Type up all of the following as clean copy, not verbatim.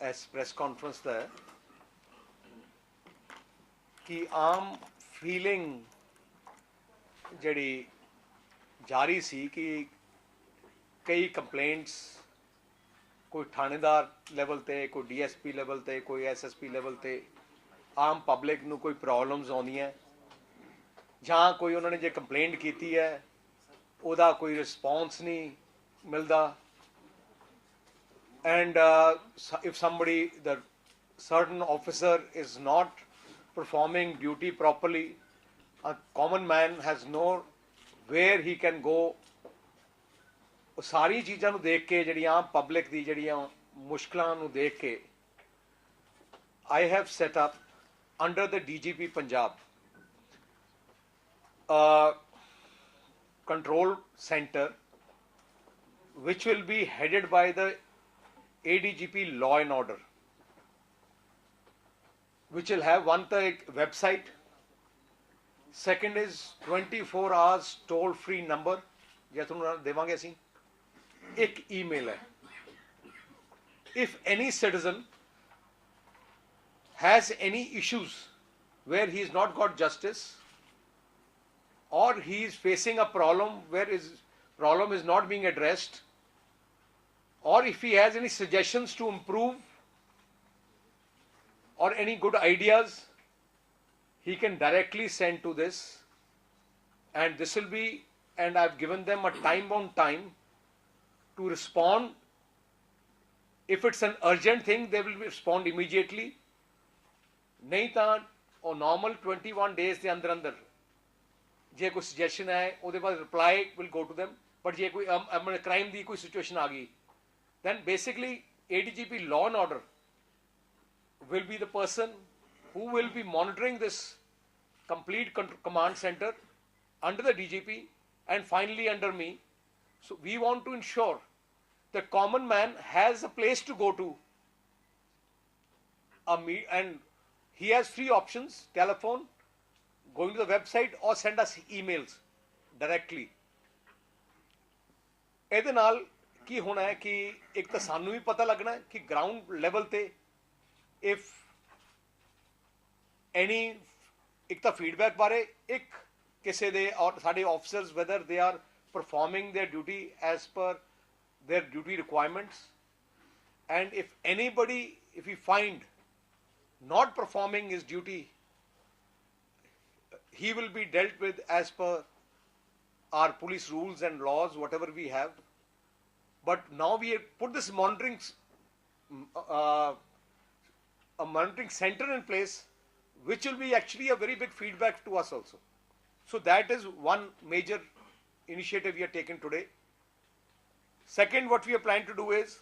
ਇਸ press conference ਦਾ ਹੈ ਕਿ ਆਮ ਫੀਲਿੰਗ ਜਿਹੜੀ ਜਾਰੀ ਸੀ ਕਿ ਕਈ ਕੰਪਲੇਂਟਸ ਕੋਈ ਥਾਣੇਦਾਰ ਲੈਵਲ ਤੇ ਕੋਈ ਡੀਐਸਪੀ ਲੈਵਲ ਤੇ ਕੋਈ ਐਸਐਸਪੀ ਲੈਵਲ ਤੇ ਆਮ ਪਬਲਿਕ ਨੂੰ ਕੋਈ ਪ੍ਰੋਬਲਮਸ ਆਉਂਦੀਆਂ ਜਾਂ ਕੋਈ ਉਹਨਾਂ ਨੇ ਜੇ ਕੰਪਲੇਂਟ ਕੀਤੀ ਹੈ ਉਹਦਾ ਕੋਈ ਰਿਸਪੌਂਸ ਨਹੀਂ ਮਿਲਦਾ and if somebody, the certain officer is not performing duty properly, a common man has no where he can go. ਉਹ ਸਾਰੀ ਚੀਜ਼ਾਂ ਨੂੰ ਦੇਖ ਕੇ ਜਿਹੜੀਆਂ ਪਬਲਿਕ ਦੀ ਜਿਹੜੀਆਂ ਮੁਸ਼ਕਲਾਂ ਨੂੰ ਦੇਖ ਕੇ I have set up under the DGP Punjab a control center which will be headed by the ADGP Law and Order, which will have one the website, second is 24 hours toll free number ਜੇ ਤੁਹਾਨੂੰ ਦੇਵਾਂਗੇ ਅਸੀਂ ਇੱਕ email ਹੈ if any citizen has any issues where he has not got justice or he is facing a problem where his problem is not being addressed, or if he has any suggestions to improve or any good ideas, he can directly send to this, and this will be, and I've given them a time-bound time to respond. If it's an urgent thing, they will respond immediately. नहीं ਤਾਂ ਉਹ normal 21 days ਦੇ ਅੰਦਰ ਅੰਦਰ ਜੇ ਕੋਈ suggestion ਹੈ ਉਹਦੇ ਬਾਅਦ reply will go to them, but ਜੇ ਕੋਈ crime ਦੀ ਕੋਈ situation ਆ ਗਈ, then basically ADGP Law and Order will be the person who will be monitoring this complete command center under the DGP and finally under me. So we want to ensure the common man has a place to go to, and he has three options: telephone, going to the website, or send us emails directly. ਇਹਦੇ ਨਾਲ ਕੀ ਹੋਣਾ ਹੈ ਕਿ ਇੱਕ ਤਾਂ ਸਾਨੂੰ ਵੀ ਪਤਾ ਲੱਗਣਾ ਕਿ ਗਰਾਊਂਡ ਲੈਵਲ ਤੇ ਇਫ ਐਨੀ ਇੱਕ ਤਾਂ ਫੀਡਬੈਕ ਬਾਰੇ ਇੱਕ ਕਿਸੇ ਦੇ ਔਰ ਸਾਡੇ officers whether they are performing their duty as per their duty requirements, and if anybody if you find not performing his duty, he will be dealt with as per our police rules and laws, whatever we have. But now we have put this monitoring a monitoring center in place, which will be actually a very big feedback to us also. So that is one major initiative we have taken today. Second, what we are planning to do is,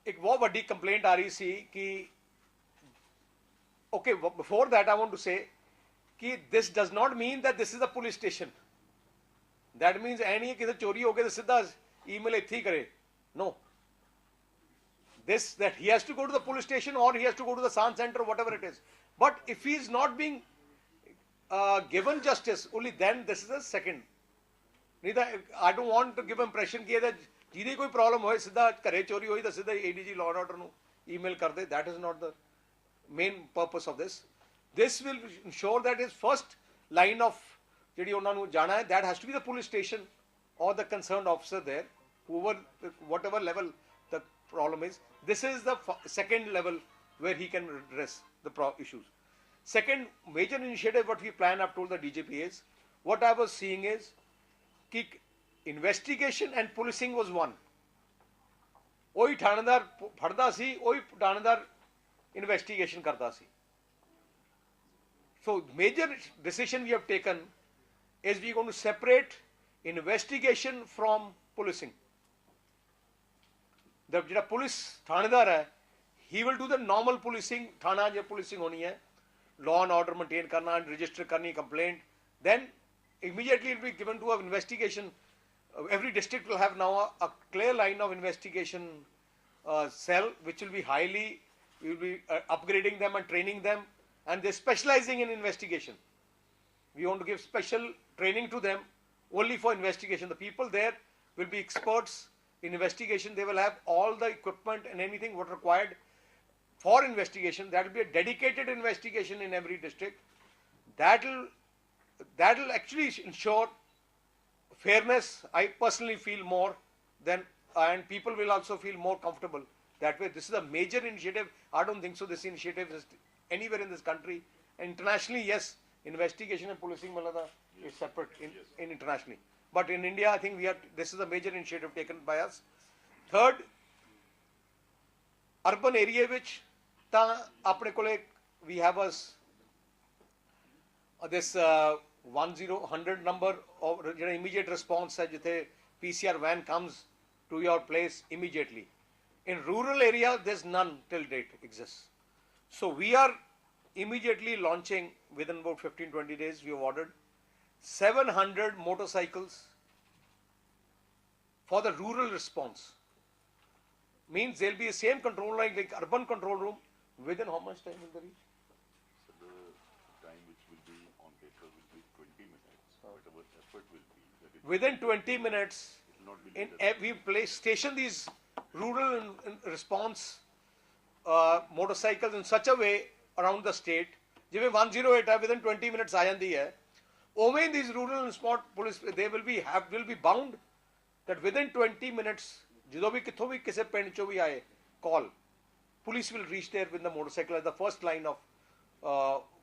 एक बहुत बड़ी complaint आ रही सी कि okay, before that I want to say कि this does not mean that this is a police station. That means ऐ नहीं है किसी चोरी हो गई तो सीधा email इत्थे ही करे. No. This that he has to go to the police station or he has to go to the SAN center, whatever it is. But if he is not being given justice, only then this is a second. नहीं तो I don't want to give impression कि that ਜਿਹਦੀ ਕੋਈ problem ਹੋਏ ਸਿੱਧਾ ਘਰੇ ਚੋਰੀ ਹੋਈ ਤਾਂ ਸਿੱਧਾ ADG ਲਾਅ ਐਂਡ ਆਰਡਰ ਨੂੰ ਈਮੇਲ ਕਰਦੇ. that is not the main purpose of this. This will ensure that his first line of ਜਿਹੜੀ ਉਹਨਾਂ ਨੂੰ ਜਾਣਾ ਹੈ, that has to be the police station or the concerned officer there, whoever, whatever level the problem is. This is the second level where he can address the issues. Second major initiative what we plan, I've told the DGP, is what I was seeing is कि investigation and policing was one. ਉਹੀ ਥਾਣੇਦਾਰ ਫੜਦਾ ਸੀ, ਉਹੀ ਥਾਣੇਦਾਰ investigation ਕਰਦਾ ਸੀ. So major decision we have taken is we are going to separate investigation from policing. The ਜਿਹੜਾ police ਥਾਣੇਦਾਰ ਹੈ, he will do the normal policing. ਥਾਣਾ ਜੇ policing ਹੋਣੀ ਹੈ, law and order maintain ਕਰਨਾ, register ਕਰਨੀ complaint, then immediately it will be given to an investigation. Every district will have now a clear line of investigation cell, which will be highly, we will be upgrading them and training them, and they're specializing in investigation. We want to give special training to them only for investigation. The people there will be experts investigation. They will have all the equipment and anything what required for investigation. That will be a dedicated investigation in every district. That will actually ensure fairness. I personally feel more than, and people will also feel more comfortable that way. This is a major initiative. I don't think so this initiative is anywhere in this country. Internationally, yes, investigation and policing is separate in internationally. But in India, I think this is a major initiative taken by us. Third, urban area which we have this 100 number of immediate response hai jithe PCR van comes to your place immediately. In rural area, there's none till date exists. So we are immediately launching within about 15-20 days. We have ordered 700 motorcycles for the rural response. Means there'll be the same control line like urban control room. Within how much time will they reach? So the time which will be on paper will be 20 minutes. Whatever effort will be. Within 20 minutes, we station these rural response motorcycles in such a way around the state. Jive 108 hai, within 20 minutes aa jandi hai. Only in these rural response police, they will be bound that within 20 minutes, jidho bhi kitho bhi kise pind cho bhi aaye, call. Police will reach there with the motorcycle as the first line of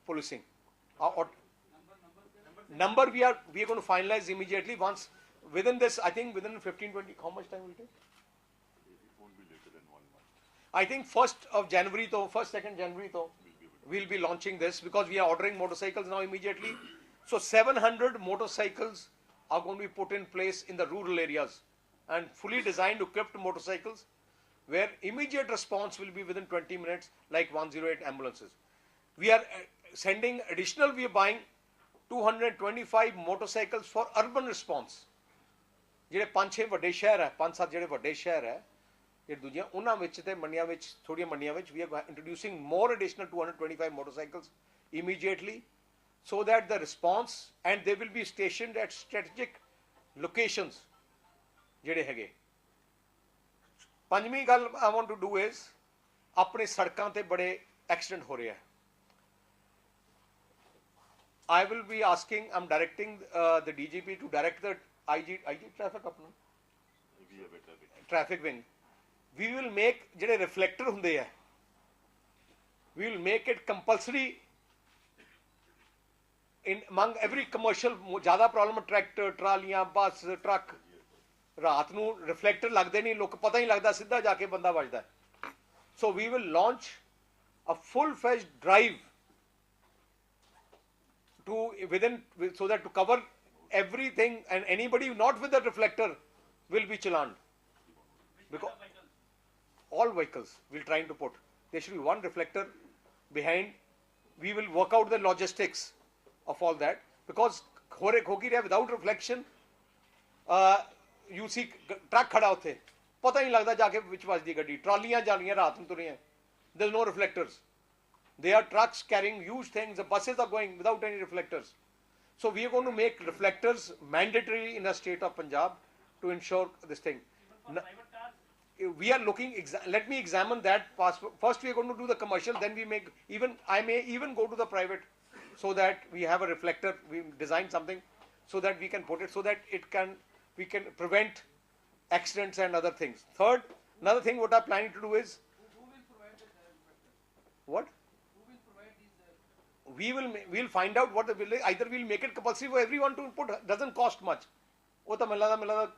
policing. Number we are going to finalize immediately once within this. I think within 15-20. How much time will it take? It won't be later than 1 month. I think 1st January, 2nd January, we'll be launching this because we are ordering motorcycles now immediately. So 700 motorcycles are going to be put in place in the rural areas and fully designed, equipped motorcycles where immediate response will be within 20 minutes like 108 ambulances. We are sending additional, we are buying 225 motorcycles for urban response. ਜਿਹੜੇ 5-6 ਵੱਡੇ ਸ਼ਹਿਰ ਹੈ 5-7 ਜਿਹੜੇ ਵੱਡੇ ਸ਼ਹਿਰ ਹੈ ਜਿਹੜੇ ਦੂਜੀਆਂ ਉਹਨਾਂ ਵਿੱਚ ਤੇ ਮੰਡੀਆਂ ਵਿੱਚ ਥੋੜੀਆਂ ਮੰਡੀਆਂ ਵਿੱਚ we are introducing more additional 225 motorcycles immediately so that the response and they will be stationed at strategic locations ਜਿਹੜੇ ਹੈਗੇ. ਪੰਜਵੀਂ ਗੱਲ I want to do is ਆਪਣੇ ਸੜਕਾਂ ਤੇ ਬੜੇ ਐਕਸੀਡੈਂਟ ਹੋ ਰਹੇ ਆ. I will be asking, I'm directing the DGP to direct the IG traffic apna traffic wing. We will make ਜਿਹੜੇ reflector ਹੁੰਦੇ ਆ, we will make it compulsory in among every commercial. ਜ਼ਿਆਦਾ ਪ੍ਰੋਬਲਮ ਟਰੈਕਟਰ ਟਰਾਲੀਆਂ bus truck ਰਾਤ ਨੂੰ reflector ਲੱਗਦੇ ਨਹੀਂ, ਲੋਕ ਪਤਾ ਹੀ ਲੱਗਦਾ, ਸਿੱਧਾ ਜਾ ਕੇ ਬੰਦਾ ਵੱਜਦਾ. So we will launch a full-fledged drive so that to cover everything and anybody not with the reflector will be challaned. Because all vehicles we're trying to put, there should be one reflector behind. We will work out the logistics of all that because without reflection, you see truck khada hote, pata nahi lagda jaake which vajdi gaddi, traliyan ja rahiyan raat nu turiyan, there's no reflectors. They are trucks carrying huge things, the buses are going without any reflectors. So we are going to make reflectors mandatory in the state of Punjab to ensure this thing. We are looking, let me examine that. First we are going to do the commercial, then I may even go to the private so that we have a reflector, we design something so that we can put it, so that we can prevent accidents and other things. Third, another thing what I'm planning to do is, who will provide the reflector? What? Who will provide these? We'll find out what either we'll make it compulsory for everyone to put. Doesn't cost much. वो तो मिलना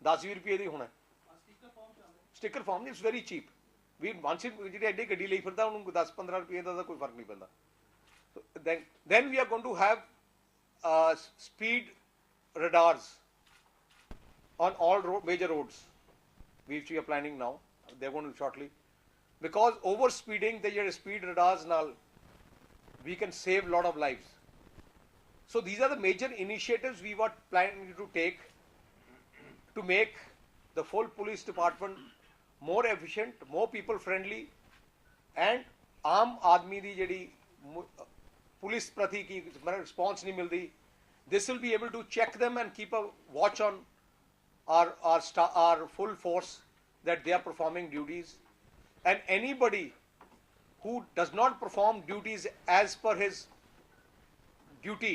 10-20 रुपये दी होना. Sticker form is very cheap. We once ਜਿਹੜੀ ਐਡੀ ਗੱਡੀ ਲਈ ਫਿਰਦਾ ਉਹਨੂੰ 10-15 ਰੁਪਏ ਦਾ ਕੋਈ ਫਰਕ ਨਹੀਂ ਪੈਂਦਾ. So then we are going to have speed radars on all major roads, which we are planning now. They're going to shortly, because over speeding the speed radars now, we can save a lot of lives. So these are the major initiatives we were planning to take to make the full police department more efficient, more people friendly, and आम आदमी दी JD police प्रति की response नहीं मिलती, this will be able to check them and keep a watch on are full force, that they are performing duties, and anybody who does not perform duties as per his duty,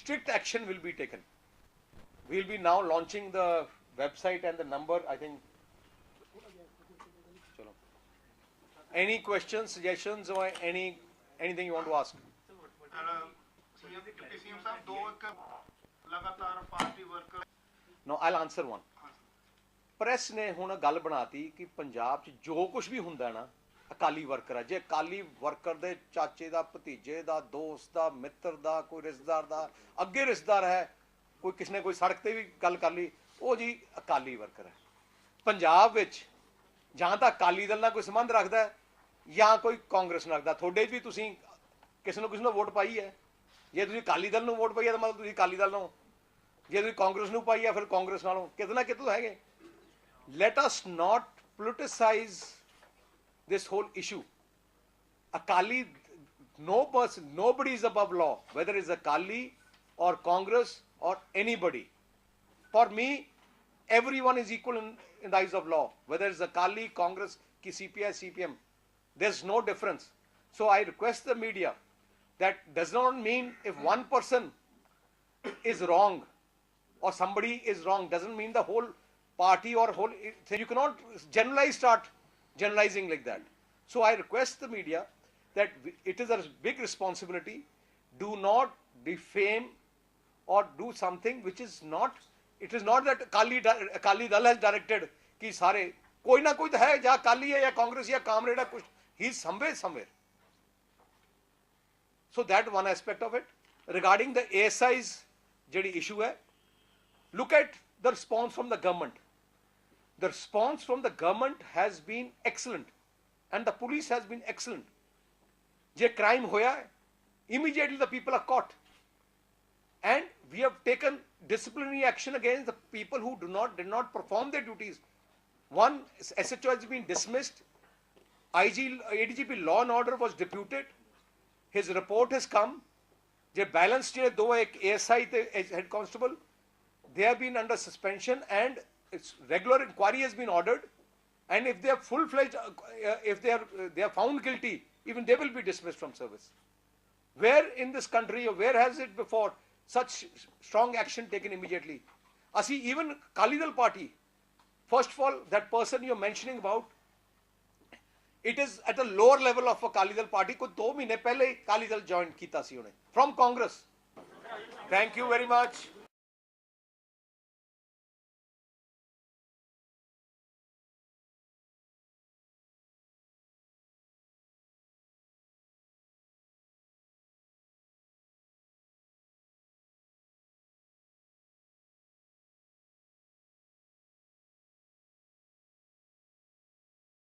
strict action will be taken. We'll be now launching the website and the number, I think. Chalo. Any questions, suggestions, or anything you want to ask? CM साहब दो एक लगातार party worker No, I'll answer one. Press ਨੇ ਹੁਣ ਗੱਲ ਬਣਾਤੀ ਕਿ ਪੰਜਾਬ 'ਚ ਜੋ ਕੁਝ ਵੀ ਹੁੰਦਾ ਨਾ ਅਕਾਲੀ ਵਰਕਰ ਆ। ਜੇ ਅਕਾਲੀ ਵਰਕਰ ਦੇ ਚਾਚੇ ਦਾ, ਭਤੀਜੇ ਦਾ, ਦੋਸਤ ਦਾ, ਮਿੱਤਰ ਦਾ, ਕੋਈ ਰਿਸ਼ਤੇਦਾਰ ਦਾ, ਅੱਗੇ ਰਿਸ਼ਤੇਦਾਰ ਹੈ, ਕੋਈ ਕਿਸੇ ਨੇ ਕੋਈ ਸੜਕ ਤੇ ਵੀ ਗੱਲ ਕਰ ਲਈ, ਉਹ ਜੀ ਅਕਾਲੀ ਵਰਕਰ ਹੈ। ਪੰਜਾਬ ਵਿੱਚ ਜਾਂ ਤਾਂ ਅਕਾਲੀ ਦਲ ਨਾਲ ਕੋਈ ਸੰਬੰਧ ਰੱਖਦਾ ਹੈ ਜਾਂ ਕੋਈ ਕਾਂਗਰਸ ਨਾਲ ਰੱਖਦਾ। ਤੁਹਾਡੇ 'ਚ ਵੀ ਤੁਸੀਂ ਕਿਸੇ ਨੂੰ ਵੋਟ ਪਾਈ ਹੈ। ਜੇ ਤੁਸੀਂ ਅਕਾਲੀ ਦਲ ਨੂੰ ਵੋਟ ਪਾਈ ਹੈ ਤਾਂ ਮਤਲਬ ਤੁਸੀਂ ਅਕਾਲੀ ਦਲ ਨੂੰ, ਜੇ ਤੁਸੀਂ ਕਾਂਗਰਸ ਨੂੰ ਪਾਈ ਹੈ ਫਿਰ ਕਾਂਗਰਸ ਨਾਲੋਂ ਕਿਤੇ ਨਾ ਕਿਤੇ ਹੈਗੇ। Let us not politicize this whole issue. Akali, no person, nobody is above law, whether it's Akali or Congress or anybody. For me, everyone is equal in the eyes of law, whether it's Akali, Congress, ki CPI, CPM. There's no difference. So I request the media, that does not mean if one person is wrong or somebody is wrong, doesn't mean the whole party or whole thing. You cannot start generalizing like that. So I request the media that it is a big responsibility. Do not defame or do something which is not. It is not that Akali Dal has directed कि सारे कोई ना कोई तो है, या अकाली है या कांग्रेस या कामरेड है, कुछ he is somewhere. So that one aspect of it. Regarding the ASI's ਜਿਹੜੀ issue है, look at the response from the government. The response from the government has been excellent and the police has been excellent. J crime होया है, immediately the people are caught, and we have taken disciplinary action against the people who did not perform their duties. One SHO has been dismissed. ADGP Law and Order was deputed. His report has come. J balance जे दो एक ASI ते head constable, they have been under suspension and regular inquiry has been ordered, and if they are full-fledged, if they are found guilty, even they will be dismissed from service. Where in this country, or where has it before, such strong action taken immediately? Asi, even Akali Dal party, first of all, that person you're mentioning about, it is at a lower level of Akali Dal party. Koi 2 mahine pehle Akali Dal joined kita si unhe from Congress. Thank you very much.